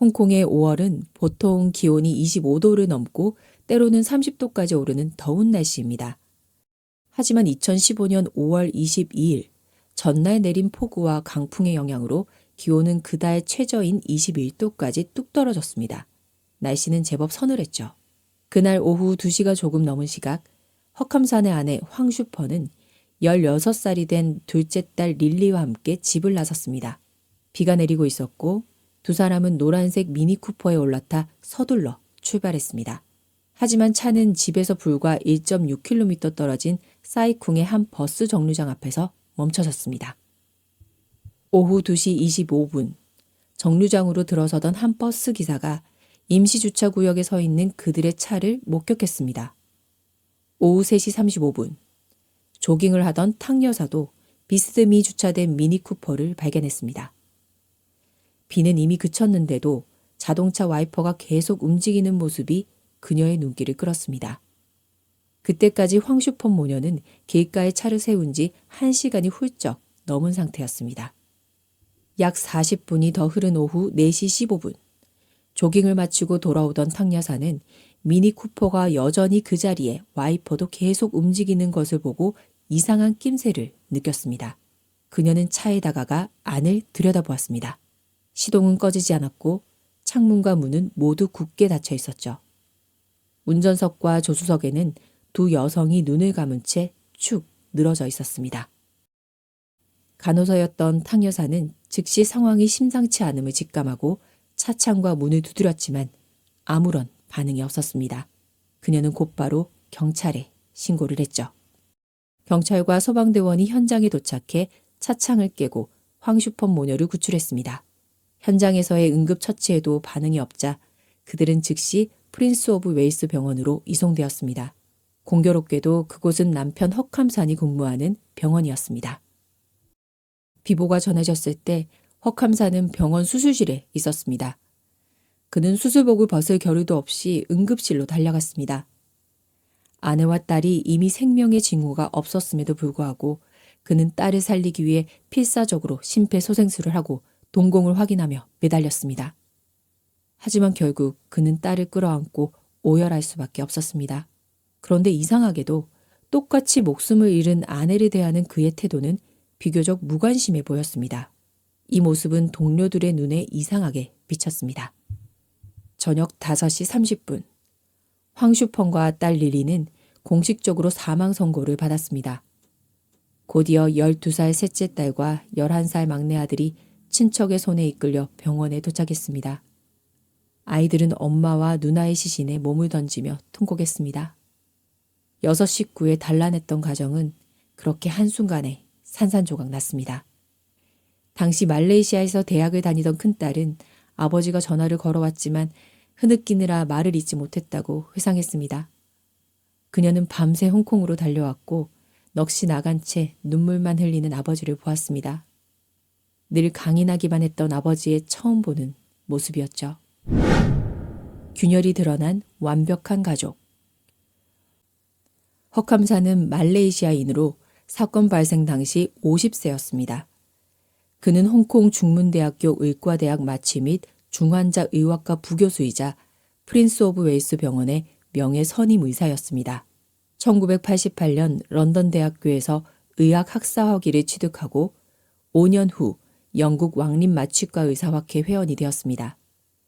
홍콩의 5월은 보통 기온이 25도를 넘고 때로는 30도까지 오르는 더운 날씨입니다. 하지만 2015년 5월 22일 전날 내린 폭우와 강풍의 영향으로 기온은 그달 최저인 21도까지 뚝 떨어졌습니다. 날씨는 제법 서늘했죠. 그날 오후 2시가 조금 넘은 시각 헉함산의 아내 황슈퍼는 16살이 된 둘째 딸 릴리와 함께 집을 나섰습니다. 비가 내리고 있었고 두 사람은 노란색 미니쿠퍼에 올라타 서둘러 출발했습니다. 하지만 차는 집에서 불과 1.6km 떨어진 사이쿵의 한 버스 정류장 앞에서 멈춰섰습니다. 오후 2시 25분 정류장으로 들어서던 한 버스 기사가 임시주차구역에 서 있는 그들의 차를 목격했습니다. 오후 3시 35분 조깅을 하던 탕 여사도 비스듬히 주차된 미니쿠퍼를 발견했습니다. 비는 이미 그쳤는데도 자동차 와이퍼가 계속 움직이는 모습이 그녀의 눈길을 끌었습니다. 그때까지 황슈퍼 모녀는 길가에 차를 세운 지 1시간이 훌쩍 넘은 상태였습니다. 약 40분이 더 흐른 오후 4시 15분 조깅을 마치고 돌아오던 탕 여사는 미니쿠퍼가 여전히 그 자리에 와이퍼도 계속 움직이는 것을 보고 이상한 낌새를 느꼈습니다. 그녀는 차에 다가가 안을 들여다보았습니다. 시동은 꺼지지 않았고 창문과 문은 모두 굳게 닫혀 있었죠. 운전석과 조수석에는 두 여성이 눈을 감은 채 축 늘어져 있었습니다. 간호사였던 탕 여사는 즉시 상황이 심상치 않음을 직감하고 차창과 문을 두드렸지만 아무런 반응이 없었습니다. 그녀는 곧바로 경찰에 신고를 했죠. 경찰과 소방대원이 현장에 도착해 차창을 깨고 황슈퍼 모녀를 구출했습니다. 현장에서의 응급처치에도 반응이 없자 그들은 즉시 프린스 오브 웨일스 병원으로 이송되었습니다. 공교롭게도 그곳은 남편 헉함산이 근무하는 병원이었습니다. 비보가 전해졌을 때 헉함산은 병원 수술실에 있었습니다. 그는 수술복을 벗을 겨를도 없이 응급실로 달려갔습니다. 아내와 딸이 이미 생명의 징후가 없었음에도 불구하고 그는 딸을 살리기 위해 필사적으로 심폐소생술을 하고 동공을 확인하며 매달렸습니다. 하지만 결국 그는 딸을 끌어안고 오열할 수밖에 없었습니다. 그런데 이상하게도 똑같이 목숨을 잃은 아내를 대하는 그의 태도는 비교적 무관심해 보였습니다. 이 모습은 동료들의 눈에 이상하게 비쳤습니다. 저녁 5시 30분 황슈펑과 딸 릴리는 공식적으로 사망 선고를 받았습니다. 곧이어 12살 셋째 딸과 11살 막내 아들이 친척의 손에 이끌려 병원에 도착했습니다. 아이들은 엄마와 누나의 시신에 몸을 던지며 통곡했습니다. 6 식구의 단란했던 가정은 그렇게 한순간에 산산조각 났습니다. 당시 말레이시아에서 대학을 다니던 큰딸은 아버지가 전화를 걸어왔지만 흐느끼느라 말을 잇지 못했다고 회상했습니다. 그녀는 밤새 홍콩으로 달려왔고 넋이 나간 채 눈물만 흘리는 아버지를 보았습니다. 늘 강인하기만 했던 아버지의 처음 보는 모습이었죠. 균열이 드러난 완벽한 가족. 헉함산은 말레이시아인으로 사건 발생 당시 50세였습니다. 그는 홍콩 중문대학교 의과대학 마취 및 중환자 의학과 부교수이자 프린스 오브 웨일스 병원의 명예 선임 의사였습니다. 1988년 런던 대학교에서 의학 학사 학위를 취득하고 5년 후 영국 왕립 마취과 의사학회 회원이 되었습니다.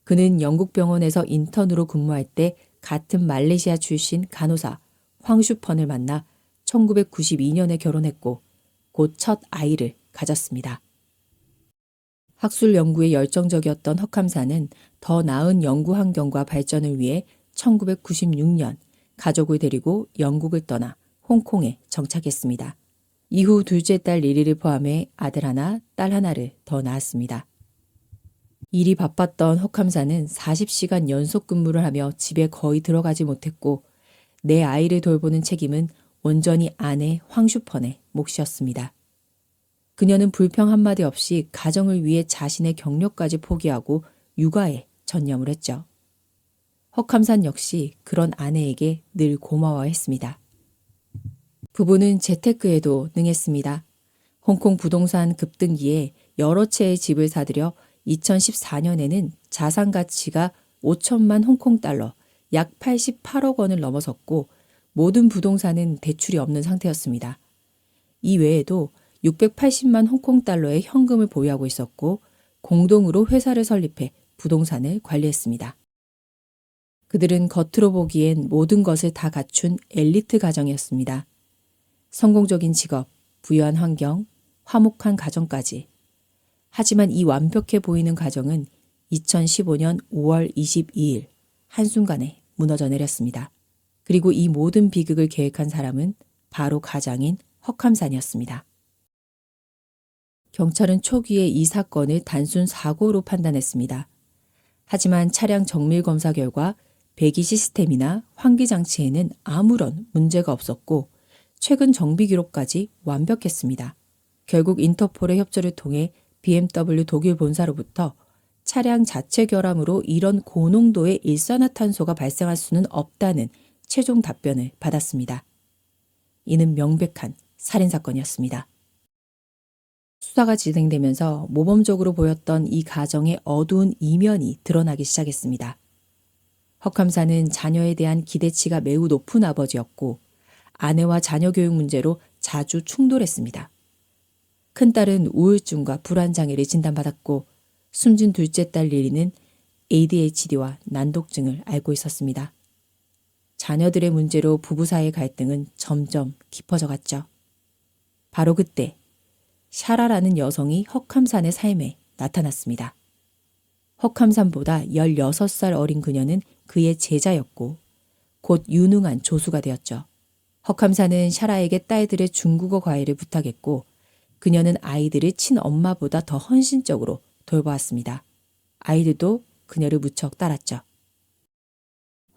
그는 영국 병원에서 인턴으로 근무할 때 같은 말레이시아 출신 간호사 황슈펀을 만나 1992년에 결혼했고 곧 첫 아이를 가졌습니다. 학술 연구에 열정적이었던 헉함산은 더 나은 연구 환경과 발전을 위해 1996년 가족을 데리고 영국을 떠나 홍콩에 정착했습니다. 이후 둘째 딸 리리를 포함해 아들 하나, 딸 하나를 더 낳았습니다. 일이 바빴던 헉함산은 40시간 연속 근무를 하며 집에 거의 들어가지 못했고 내 아이를 돌보는 책임은 온전히 아내 황슈펀의 몫이었습니다. 그녀는 불평 한마디 없이 가정을 위해 자신의 경력까지 포기하고 육아에 전념을 했죠. 헉함산 역시 그런 아내에게 늘 고마워했습니다. 부부는 재테크에도 능했습니다. 홍콩 부동산 급등기에 여러 채의 집을 사들여 2014년에는 자산 가치가 5천만 홍콩 달러, 약 88억 원을 넘어섰고 모든 부동산은 대출이 없는 상태였습니다. 이 외에도 680만 홍콩 달러의 현금을 보유하고 있었고 공동으로 회사를 설립해 부동산을 관리했습니다. 그들은 겉으로 보기엔 모든 것을 다 갖춘 엘리트 가정이었습니다. 성공적인 직업, 부유한 환경, 화목한 가정까지. 하지만 이 완벽해 보이는 가정은 2015년 5월 22일 한순간에 무너져 내렸습니다. 그리고 이 모든 비극을 계획한 사람은 바로 가장인 헉함산이었습니다. 경찰은 초기에 이 사건을 단순 사고로 판단했습니다. 하지만 차량 정밀 검사 결과 배기 시스템이나 환기 장치에는 아무런 문제가 없었고 최근 정비 기록까지 완벽했습니다. 결국 인터폴의 협조를 통해 BMW 독일 본사로부터 차량 자체 결함으로 이런 고농도의 일산화탄소가 발생할 수는 없다는 최종 답변을 받았습니다. 이는 명백한 살인사건이었습니다. 수사가 진행되면서 모범적으로 보였던 이 가정의 어두운 이면이 드러나기 시작했습니다. 헉함사는 자녀에 대한 기대치가 매우 높은 아버지였고 아내와 자녀 교육 문제로 자주 충돌했습니다. 큰딸은 우울증과 불안장애를 진단받았고 숨진 둘째 딸 리리는 ADHD와 난독증을 앓고 있었습니다. 자녀들의 문제로 부부 사이의 갈등은 점점 깊어져 갔죠. 바로 그때 샤라라는 여성이 헉함산의 삶에 나타났습니다. 헉함산보다 16살 어린 그녀는 그의 제자였고 곧 유능한 조수가 되었죠. 헉함산은 샤라에게 딸들의 중국어 과외를 부탁했고 그녀는 아이들을 친엄마보다 더 헌신적으로 돌보았습니다. 아이들도 그녀를 무척 따랐죠.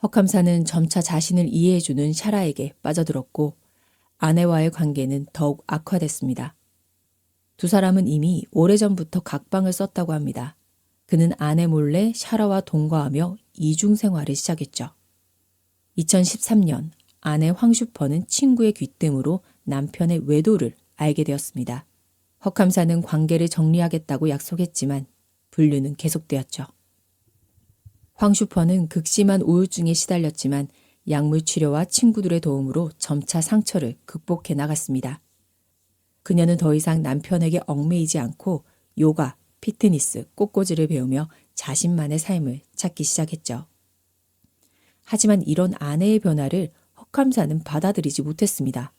헉함사는 점차 자신을 이해해주는 샤라에게 빠져들었고 아내와의 관계는 더욱 악화됐습니다. 두 사람은 이미 오래전부터 각방을 썼다고 합니다. 그는 아내 몰래 샤라와 동거하며 이중 생활을 시작했죠. 2013년 아내 황슈퍼는 친구의 귀뜸으로 남편의 외도를 알게 되었습니다. 헉함사는 관계를 정리하겠다고 약속했지만 분류는 계속되었죠. 황슈퍼는 극심한 우울증에 시달렸지만 약물 치료와 친구들의 도움으로 점차 상처를 극복해 나갔습니다. 그녀는 더 이상 남편에게 얽매이지 않고 요가, 피트니스, 꽃꽂이를 배우며 자신만의 삶을 찾기 시작했죠. 하지만 이런 아내의 변화를 헉함사는 받아들이지 못했습니다.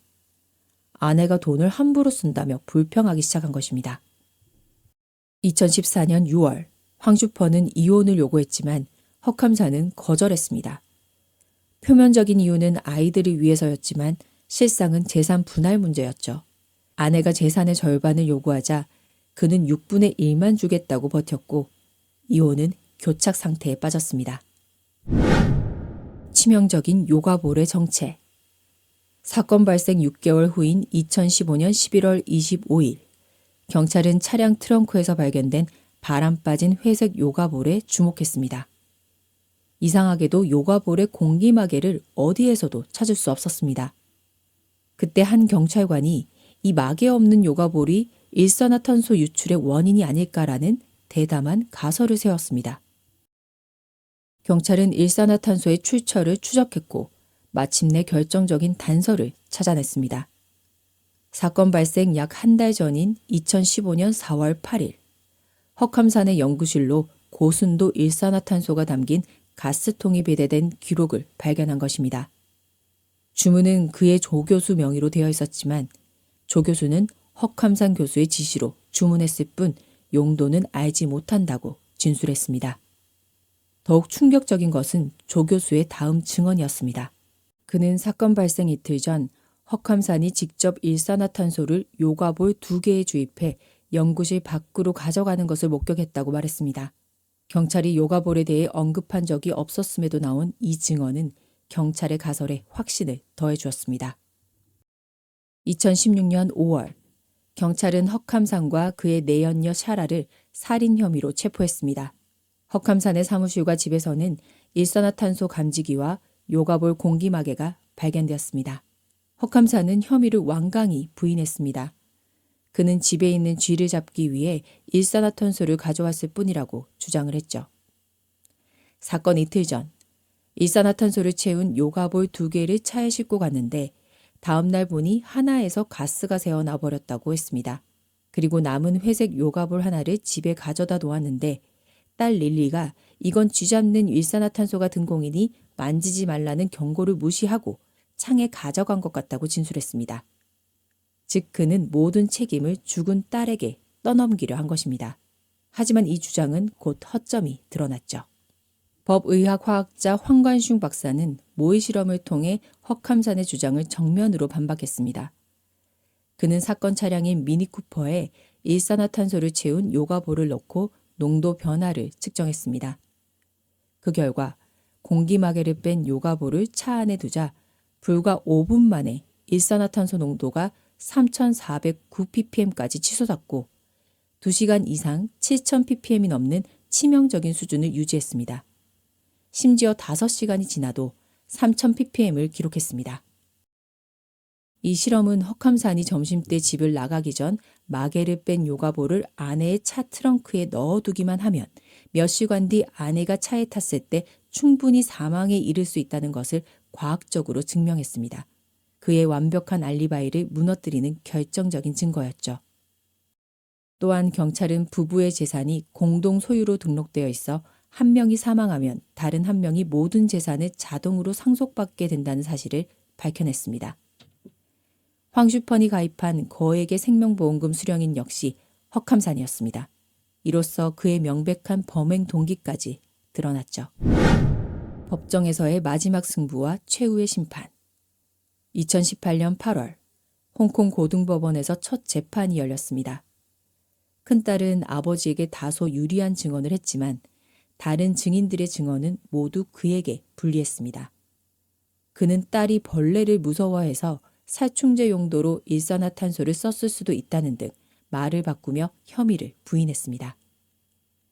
아내가 돈을 함부로 쓴다며 불평하기 시작한 것입니다. 2014년 6월 황슈퍼는 이혼을 요구했지만 헉함사는 거절했습니다. 표면적인 이유는 아이들을 위해서였지만 실상은 재산 분할 문제였죠. 아내가 재산의 절반을 요구하자 그는 6분의 1만 주겠다고 버텼고 이혼은 교착 상태에 빠졌습니다. 치명적인 요가볼의 정체. 사건 발생 6개월 후인 2015년 11월 25일 경찰은 차량 트렁크에서 발견된 바람 빠진 회색 요가볼에 주목했습니다. 이상하게도 요가볼의 공기마개를 어디에서도 찾을 수 없었습니다. 그때 한 경찰관이 이 마개 없는 요가볼이 일산화탄소 유출의 원인이 아닐까라는 대담한 가설을 세웠습니다. 경찰은 일산화탄소의 출처를 추적했고 마침내 결정적인 단서를 찾아냈습니다. 사건 발생 약 한 달 전인 2015년 4월 8일 헉함산의 연구실로 고순도 일산화탄소가 담긴 가스통이 배대된 기록을 발견한 것입니다. 주문은 그의 조 교수 명의로 되어 있었지만 조 교수는 헉함산 교수의 지시로 주문했을 뿐 용도는 알지 못한다고 진술했습니다. 더욱 충격적인 것은 조 교수의 다음 증언이었습니다. 그는 사건 발생 이틀 전 헉함산이 직접 일산화탄소를 요가볼 2개에 주입해 연구실 밖으로 가져가는 것을 목격했다고 말했습니다. 경찰이 요가볼에 대해 언급한 적이 없었음에도 나온 이 증언은 경찰의 가설에 확신을 더해주었습니다. 2016년 5월 경찰은 헉함산과 그의 내연녀 샤라를 살인 혐의로 체포했습니다. 헉함산의 사무실과 집에서는 일산화탄소 감지기와 요가볼 공기마개가 발견되었습니다. 헉함산은 혐의를 완강히 부인했습니다. 그는 집에 있는 쥐를 잡기 위해 일산화탄소를 가져왔을 뿐이라고 주장을 했죠. 사건 이틀 전, 일산화탄소를 채운 요가볼 2개를 차에 싣고 갔는데 다음 날 보니 하나에서 가스가 새어나 버렸다고 했습니다. 그리고 남은 회색 요가볼 하나를 집에 가져다 놓았는데 딸 릴리가 이건 쥐 잡는 일산화탄소가 든 공이니 만지지 말라는 경고를 무시하고 창에 가져간 것 같다고 진술했습니다. 즉 그는 모든 책임을 죽은 딸에게 떠넘기려 한 것입니다. 하지만 이 주장은 곧 허점이 드러났죠. 법의학화학자 황관슝 박사는 모의 실험을 통해 헉함산의 주장을 정면으로 반박했습니다. 그는 사건 차량인 미니쿠퍼에 일산화탄소를 채운 요가볼을 넣고 농도 변화를 측정했습니다. 그 결과 공기마개를 뺀 요가볼을 차 안에 두자 불과 5분 만에 일산화탄소 농도가 3,409ppm까지 치솟았고 2시간 이상 7,000ppm이 넘는 치명적인 수준을 유지했습니다. 심지어 5시간이 지나도 3,000ppm을 기록했습니다. 이 실험은 헉함산이 점심때 집을 나가기 전 마개를 뺀 요가볼을 아내의 차 트렁크에 넣어두기만 하면 몇 시간 뒤 아내가 차에 탔을 때 충분히 사망에 이를 수 있다는 것을 과학적으로 증명했습니다. 그의 완벽한 알리바이를 무너뜨리는 결정적인 증거였죠. 또한 경찰은 부부의 재산이 공동 소유로 등록되어 있어 한 명이 사망하면 다른 한 명이 모든 재산을 자동으로 상속받게 된다는 사실을 밝혀냈습니다. 황슈펀이 가입한 거액의 생명보험금 수령인 역시 헉함산이었습니다. 이로써 그의 명백한 범행 동기까지 드러났죠. 법정에서의 마지막 승부와 최후의 심판. 2018년 8월 홍콩 고등법원에서 첫 재판이 열렸습니다. 큰딸은 아버지에게 다소 유리한 증언을 했지만 다른 증인들의 증언은 모두 그에게 불리했습니다. 그는 딸이 벌레를 무서워해서 살충제 용도로 일산화탄소를 썼을 수도 있다는 등 말을 바꾸며 혐의를 부인했습니다.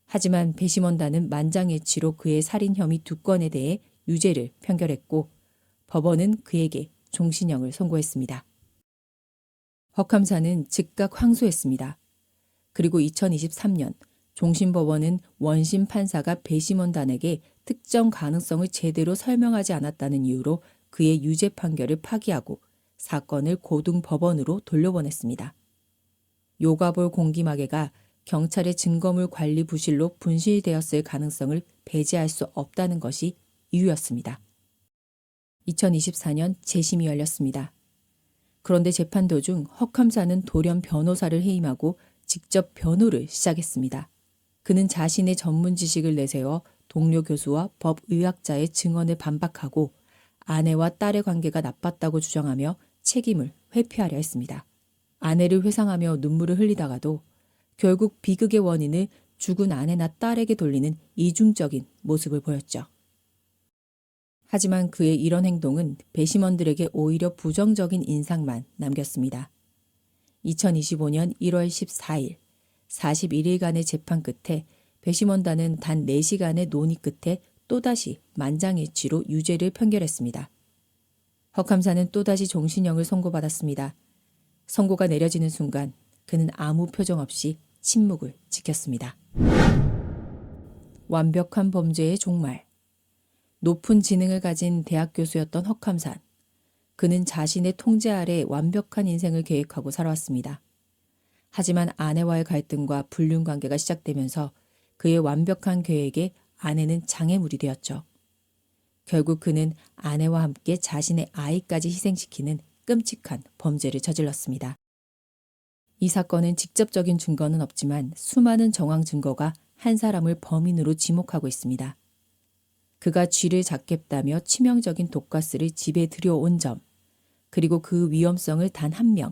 하지만 배심원단은 만장일치로 그의 살인 혐의 2건에 대해 유죄를 판결했고 법원은 그에게 종신형을 선고했습니다. 헉함산은 즉각 항소했습니다. 그리고 2023년 종신법원은 원심 판사가 배심원단에게 특정 가능성을 제대로 설명하지 않았다는 이유로 그의 유죄 판결을 파기하고 사건을 고등법원으로 돌려보냈습니다. 요가볼 공기마개가 경찰의 증거물 관리 부실로 분실되었을 가능성을 배제할 수 없다는 것이 이유였습니다. 2024년 재심이 열렸습니다. 그런데 재판 도중 헉함산은 돌연 변호사를 해임하고 직접 변호를 시작했습니다. 그는 자신의 전문 지식을 내세워 동료 교수와 법의학자의 증언을 반박하고 아내와 딸의 관계가 나빴다고 주장하며 책임을 회피하려 했습니다. 아내를 회상하며 눈물을 흘리다가도 결국 비극의 원인을 죽은 아내나 딸에게 돌리는 이중적인 모습을 보였죠. 하지만 그의 이런 행동은 배심원들에게 오히려 부정적인 인상만 남겼습니다. 2025년 1월 14일 41일간의 재판 끝에 배심원단은 단 4시간의 논의 끝에 또다시 만장일치로 유죄를 판결했습니다. 헉함산은 또다시 종신형을 선고받았습니다. 선고가 내려지는 순간 그는 아무 표정 없이 침묵을 지켰습니다. 완벽한 범죄의 종말. 높은 지능을 가진 대학 교수였던 헉함산. 그는 자신의 통제 아래 완벽한 인생을 계획하고 살아왔습니다. 하지만 아내와의 갈등과 불륜 관계가 시작되면서 그의 완벽한 계획에 아내는 장애물이 되었죠. 결국 그는 아내와 함께 자신의 아이까지 희생시키는 끔찍한 범죄를 저질렀습니다. 이 사건은 직접적인 증거는 없지만 수많은 정황 증거가 한 사람을 범인으로 지목하고 있습니다. 그가 쥐를 잡겠다며 치명적인 독가스를 집에 들여온 점, 그리고 그 위험성을 단 한 명,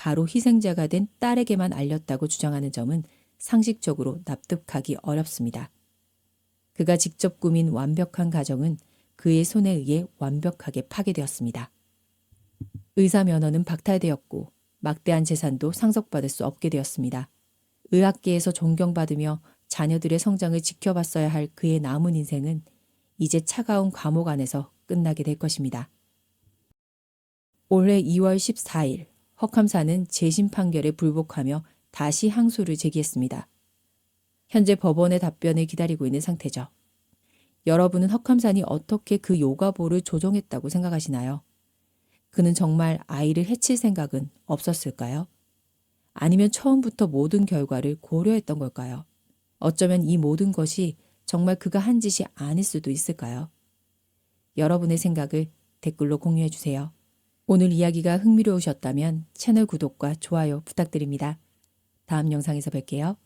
바로 희생자가 된 딸에게만 알렸다고 주장하는 점은 상식적으로 납득하기 어렵습니다. 그가 직접 꾸민 완벽한 가정은 그의 손에 의해 완벽하게 파괴되었습니다. 의사 면허는 박탈되었고 막대한 재산도 상속받을 수 없게 되었습니다. 의학계에서 존경받으며 자녀들의 성장을 지켜봤어야 할 그의 남은 인생은 이제 차가운 감옥 안에서 끝나게 될 것입니다. 올해 2월 14일 허캄사는 재심 판결에 불복하며 다시 항소를 제기했습니다. 현재 법원의 답변을 기다리고 있는 상태죠. 여러분은 허캄산이 어떻게 그 요가보를 조종했다고 생각하시나요? 그는 정말 아이를 해칠 생각은 없었을까요? 아니면 처음부터 모든 결과를 고려했던 걸까요? 어쩌면 이 모든 것이 정말 그가 한 짓이 아닐 수도 있을까요? 여러분의 생각을 댓글로 공유해 주세요. 오늘 이야기가 흥미로우셨다면 채널 구독과 좋아요 부탁드립니다. 다음 영상에서 뵐게요.